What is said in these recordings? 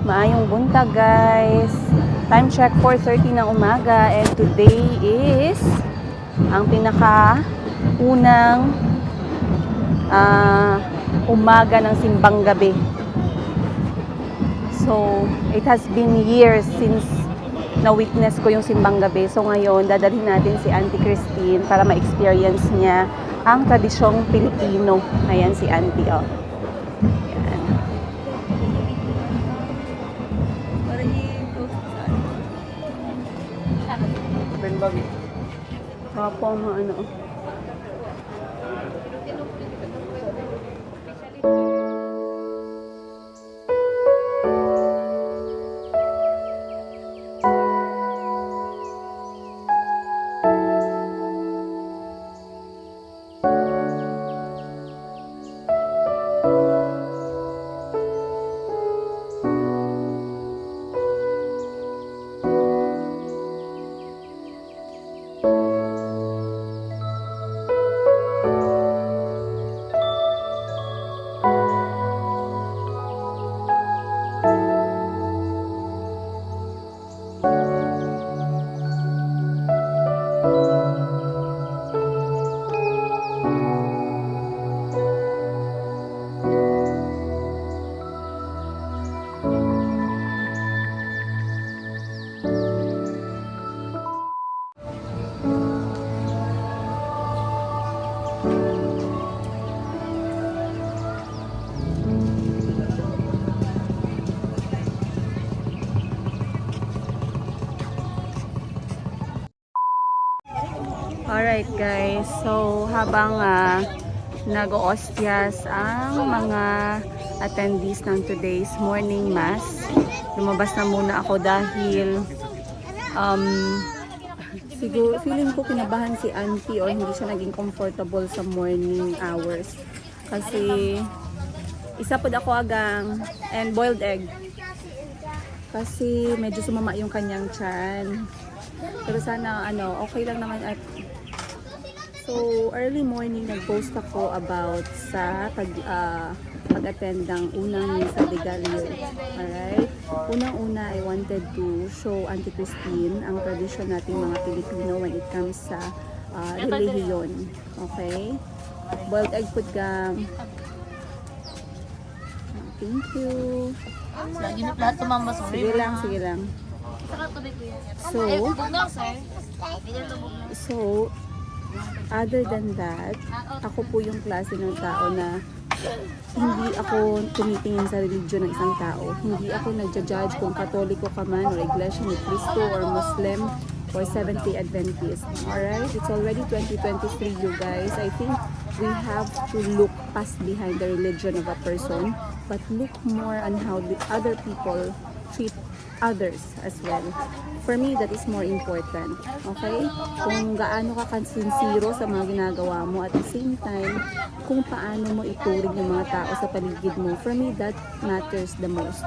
Maayong buntag guys. Time check 4:30 ng umaga and today is ang pinaka unang umaga ng simbang gabi. So, it has been years since na-witness ko yung simbang gabi. So, ngayon, dadalhin natin si Auntie Christine para ma-experience niya ang tradisyong Pilipino. Ayan si Auntie, oh. Ayan. Opo, ano. Alright guys, so habang nag-oostyas ang mga attendees ng today's morning mass, lumabas na muna ako dahil siguro feeling ko kinabahan si Auntie o hindi siya naging comfortable sa morning hours kasi isa po ako agang and boiled egg kasi medyo sumama yung kanyang tiyan, pero sana okay lang naman. At so, early morning nag-post ako about sa pag-attend ng unang Misa de Gallo. Alright? Unang-una, I wanted to show Auntie Christine ang tradisyon nating mga Pilipino when it comes sa relihiyon. Okay? Boiled egg food gang. Thank you. Sige lang, sige lang. So, other than that, ako po yung klase ng tao na hindi ako tumitingin sa religion ng isang tao. Hindi ako nagja-judge kung Katoliko ka man or Iglesia ni Cristo or Muslim or Seventh-day Adventist. Alright? It's already 2023, you guys. I think we have to look past behind the religion of a person, but look more on how the other people treat others as well. For me, that is more important. Okay? Kung gaano ka kansinsiro sa mga ginagawa mo, at the same time, kung paano mo ituring yung mga tao sa paligid mo. For me, that matters the most.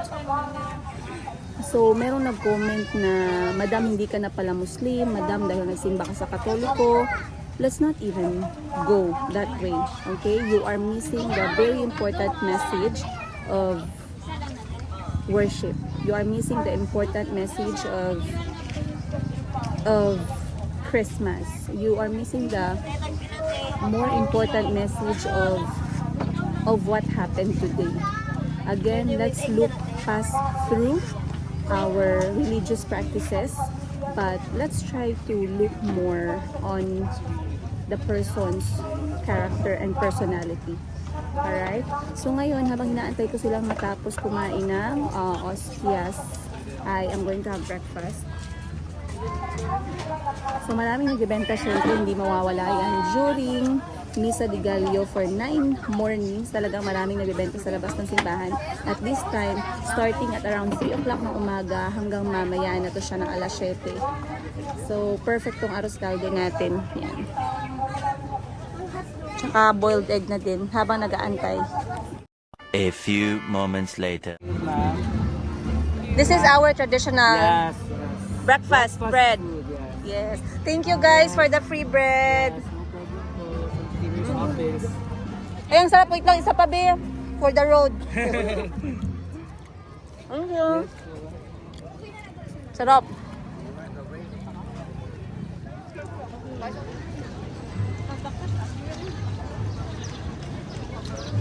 So, merong nag-comment na, Madam, hindi ka na pala Muslim. Madam, dahil nagsimba ka sa Katoliko. Let's not even go that way. Okay? You are missing the very important message of worship. You are missing the important message of Christmas. You are missing the more important message of what happened today. Again, let's look past through our religious practices, but let's try to look more on the person's character and personality. Alright? So ngayon, habang hinaantay ko silang matapos kumain ng ostias, I'm going to have breakfast. So maraming nagbebenta, syempre hindi mawawala yan during Misa de Gallo for 9 mornings. Talagang maraming nagbebenta sa labas ng simbahan. At this time, starting at around 3 o'clock ng umaga hanggang mamaya na to siya ng alas 7. So perfect tong arroz caldo natin. Yan. Tsaka boiled egg na din habang nag-aantay. A few moments later. This is our traditional breakfast bread. Food, Yes. Thank you guys for the free bread. Finish off it. Ay, ang sarap. Wait lang, isa pa, be. For the road. Thank you. Sarap.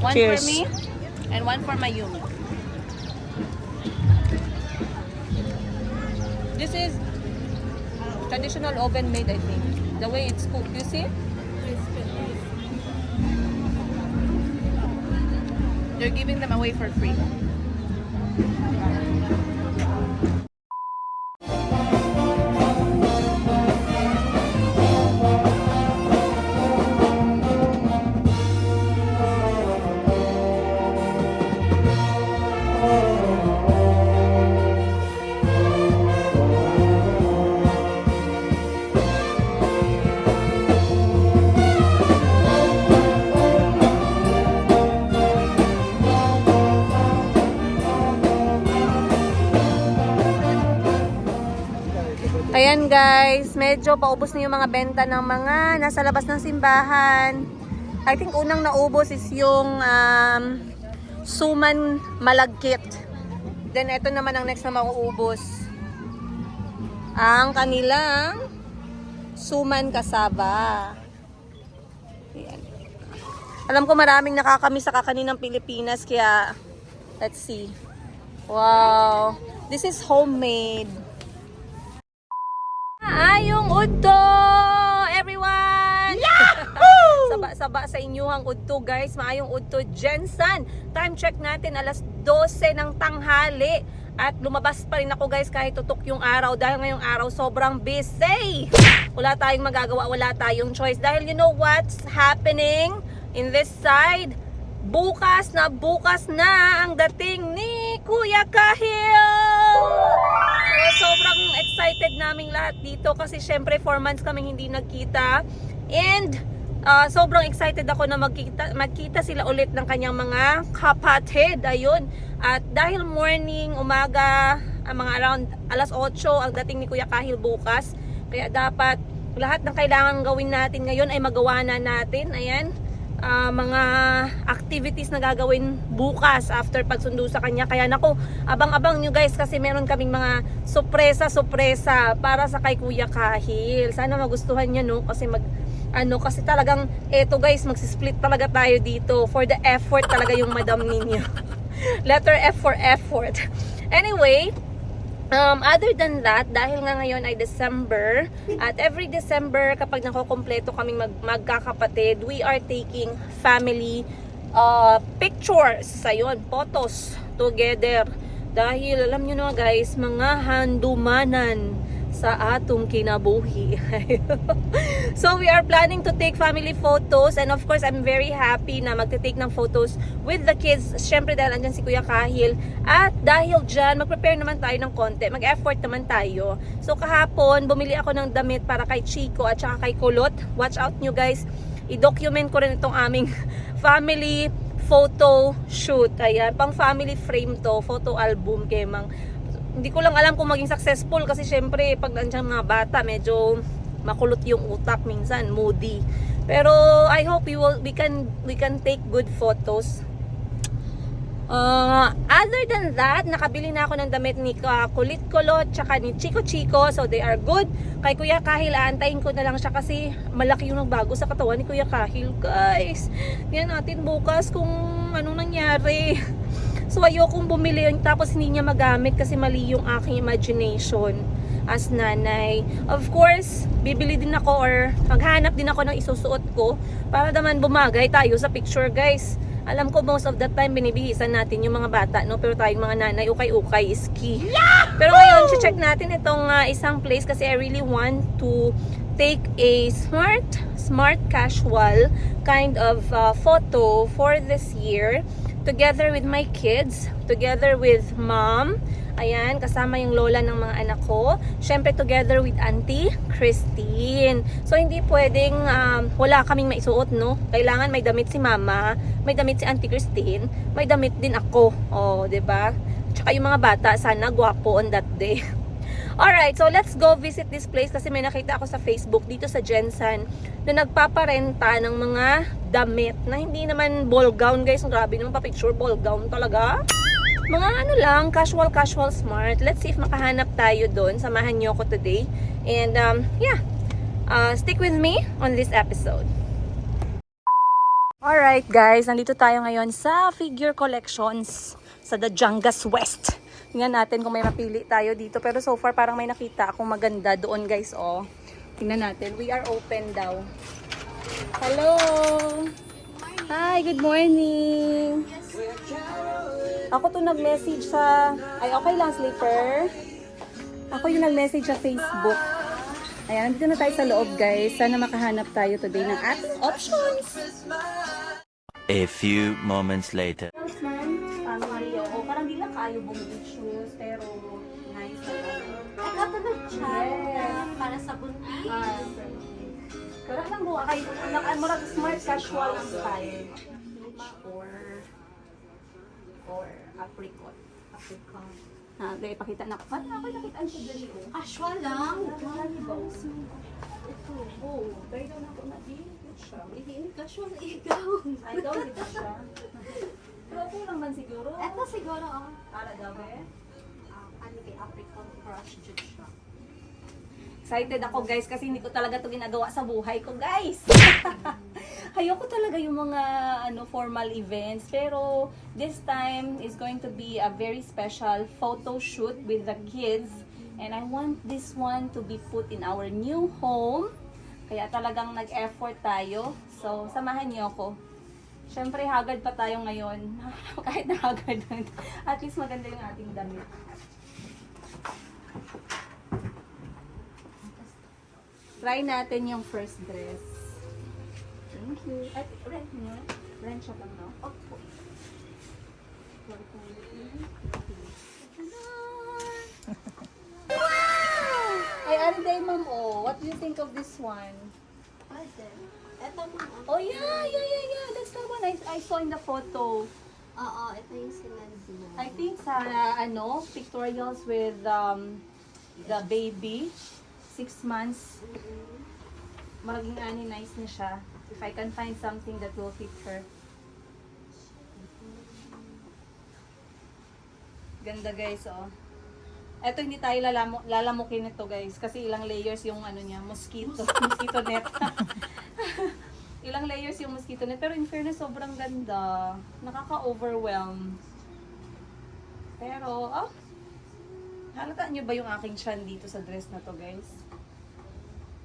One Cheers. for me and one for my Yumi. This is traditional oven made, I think. The way it's cooked, you see? They're giving them away for free. Ayan guys, medyo paubos na yung mga benta ng mga nasa labas ng simbahan. I think unang naubos is yung suman malagkit. Then ito naman ang next na mauubos. Ang kanilang suman kasaba. Ayan. Alam ko maraming nakakamiss sa kakaninang Pilipinas kaya let's see. Wow, this is homemade. Ayong udto, everyone! Yahoo! Saba sa inyuhang udto, guys. Maayong udto, Jensen. Time check natin, alas 12 ng tanghali. At lumabas pa rin ako, guys, kahit tutok yung araw. Dahil ngayong araw, sobrang busy. Wala tayong magagawa, wala tayong choice. Dahil you know what's happening in this side? Bukas na ang dating ni Kuya Kahil! So, sobrang excited naming lahat dito kasi syempre 4 months kaming hindi nagkita and sobrang excited ako na magkita sila ulit ng kanyang mga kapatid. Ayun. At dahil morning, umaga, mga around alas 8 ang dating ni Kuya Kahil bukas. Kaya dapat lahat ng kailangan gawin natin ngayon ay magawa na natin. Ayan. Mga activities na gagawin bukas after pagsundo sa kanya. Kaya nako, abang-abang nyo guys kasi meron kaming mga sorpresa para sa kay Kuya Kahil. Sana magustuhan niya, no? Kasi kasi talagang eto guys, magsisplit talaga tayo dito for the effort talaga yung madam ninyo. Letter F for effort. Anyway, other than that, dahil nga ngayon ay December, at every December kapag nakokompleto kaming magkakapatid, we are taking family pictures, ayun, photos together. Dahil alam nyo na guys, mga handumanan sa atong kinabuhi. So we are planning to take family photos and of course I'm very happy na magte-take ng photos with the kids. Syempre dahil andyan si Kuya Kahil at dahil dyan mag-prepare naman tayo ng konti, mag-effort naman tayo. So kahapon bumili ako ng damit para kay Chico at saka kay Kulot. Watch out nyo guys, i-document ko rin itong aming family photo shoot. Ayan, pang family frame to, photo album kay Mang. Hindi ko lang alam kung maging successful kasi syempre pag nandiyan mga bata medyo makulot yung utak minsan, moody. Pero I hope we can take good photos. Other than that, nakabili na ako ng damit ni Kulit Kulot tsaka ni Chico Chico, so they are good. Kay Kuya Kahil, aantayin ko na lang siya kasi malaki yung nagbago sa katawan ni Kuya Kahil, guys. Tingnan natin bukas kung anong nangyari. So ayokong bumili yun tapos hindi niya magamit kasi mali yung aking imagination as nanay. Of course, bibili din ako or maghanap din ako ng isusuot ko para naman bumagay tayo sa picture, guys. Alam ko most of the time binibihisan natin yung mga bata, no? Pero tayong mga nanay, ukay-ukay is key. Pero ngayon, check natin itong isang place kasi I really want to take a smart casual kind of photo for this year. Together with my kids, together with mom, ayan, kasama yung lola ng mga anak ko, syempre together with Auntie Christine. So hindi pwedeng wala kaming maisuot, no? Kailangan may damit si mama, may damit si Auntie Christine, may damit din ako. Oh, 'di ba? Tsaka yung mga bata, sana gwapo on that day. Alright, so let's go visit this place kasi may nakita ako sa Facebook dito sa Jensen na nagpaparenta ng mga damit na hindi naman ball gown guys. Grabe naman pa-picture ball gown talaga. Mga ano lang, casual smart. Let's see if makahanap tayo doon. Samahan niyo ako today. And yeah, stick with me on this episode. Alright guys, nandito tayo ngayon sa figure collections sa The Jangas West. Tingnan natin kung may mapili tayo dito. Pero so far parang may nakita akong maganda doon guys. Oh. Tingnan natin. We are open daw. Hello! Hi, good morning! Ako to nag-message sa... Ay, okay lang, Slipper. Ako yung nag-message sa Facebook. Ayan, dito na tayo sa loob, guys. Sana makahanap tayo today ng ating options. A few moments later. Yes, ma'am. Mario. O, parang di lang kayo bumili shoes, pero nice na lang. Ay, katulad siya. Yes. Para sa buntis. Karang lang buha kayo. Murag smart casual ang style. Or apricot. Apricot. Ha, dahil pakita na ko. Paano ako nakitaan siya dali ko? Casual lang. Ito. Oh, dahil daw na ako na-date siya. Hindi casual ikaw. Ay, daw dito siya. Pero okay lang man siguro. Ito siguro, Para daw eh. ano kay apricot brush jud siya. Excited ako guys kasi hindi ko talaga to ginagawa sa buhay ko guys. Ayoko talaga yung mga formal events, pero this time is going to be a very special photo shoot with the kids, and I want this one to be put in our new home. Kaya talagang nag-effort tayo. So samahan niyo ako. Syempre hagad pa tayo ngayon. Kahit na hagad, at least maganda yung ating damit. Try natin yung first dress. Thank you. At rent nyo? Rent siya lang, no? Opo. Wow! Ay, Arday, ma'am, oh. What do you think of this one? Pwede. Ito mo. Oh, yeah. That's the one I saw in the photo. Oo, ito yung sinansin mo. I think sa, pictorials with the baby. 6 months. Maging nice na siya. If I can find something that will fit her. Ganda guys, oh. Eto hindi tayo lalamukin nito guys. Kasi ilang layers yung niya, mosquito net. Ilang layers yung mosquito net. Pero in fairness, sobrang ganda. Nakaka-overwhelm. Pero, halata nyo ba yung aking chan dito sa dress na to guys?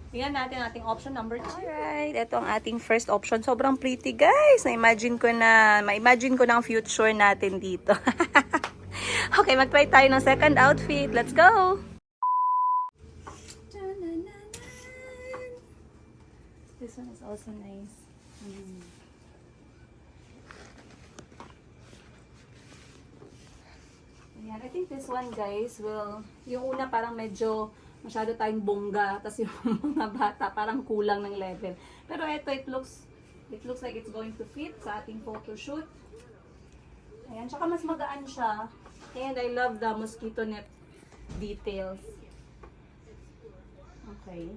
Tingnan natin ating option number 2. Alright, ito ang ating first option. Sobrang pretty guys. Ma-imagine ko na ang future natin dito. Okay, mag-try tayo ng second outfit. Let's go! This one is also nice. Ayan, I think this one guys will, yung una parang medyo masyado tayong bongga, tapos yung mga bata parang kulang ng level. Pero ito, it looks like it's going to fit sa ating photo shoot. Ayan, tsaka mas magaan siya. And I love the mosquito net details. Okay.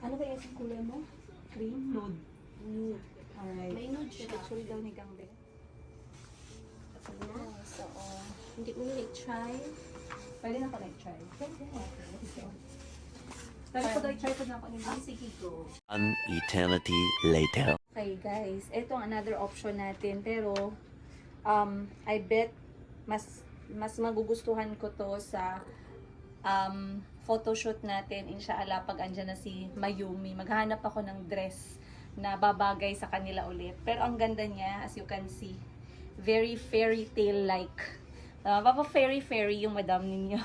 Ano ba yung kulay mo? Cream? Nude. Nude. Alright. May nude siya. Actually daw ni Gangbe. So, Hindi mo nag-try. pwede na ako nag-try. Pero ko try ko na ako ni Sige, go. An eternity later. Okay guys, ito ang another option natin. Pero, I bet mas magugustuhan ko to sa photoshoot natin. Inshallah, pag andyan na si Mayumi, maghanap ako ng dress na babagay sa kanila ulit. Pero ang ganda niya, as you can see, very fairy tale like. Papa fairy yung madam ninyo.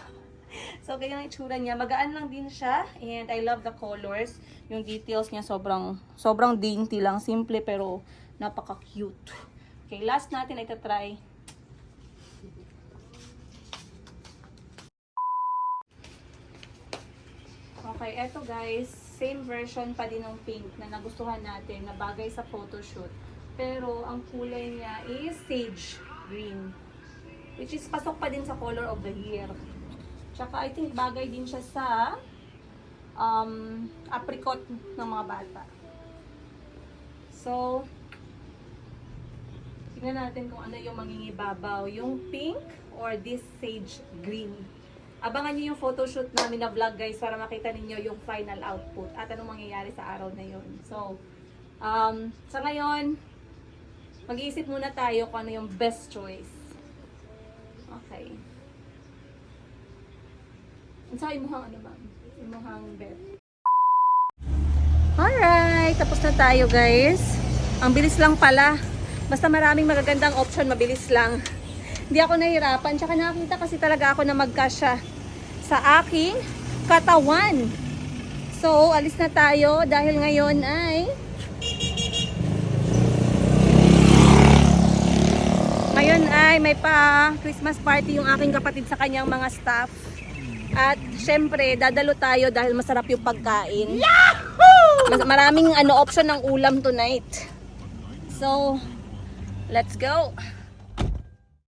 So, ganyan ang itsura niya. Magaan lang din siya. And I love the colors. Yung details niya sobrang dainty lang. Simple pero napaka-cute. Okay, last natin ay try. Okay, eto guys. Same version pa din ng pink na nagustuhan natin. Na bagay sa photoshoot. Pero ang kulay niya is sage green. Which is pasok pa din sa color of the year. Tsaka I think bagay din siya sa apricot ng mga bata. So, tingnan natin kung ano yung mangingibabaw. Yung pink or this sage green. Abangan nyo yung photoshoot namin na vlog guys para makita ninyo yung final output at anong mangyayari sa araw na yun. So, sa ngayon, mag-iisip muna tayo kung ano yung best choice. Okay. Sa imuhang ano ba? Imuhang bet. Alright, tapos na tayo guys. Ang bilis lang pala. Basta maraming magagandang option, mabilis lang. Hindi ako nahirapan. Tsaka nakakita kasi talaga ako na magkasya sa aking katawan. So, alis na tayo dahil ngayon ay may pa Christmas party yung aking kapatid sa kanyang mga staff. At syempre, dadalo tayo dahil masarap yung pagkain. Yahoo! Maraming option ng ulam tonight. So, let's go!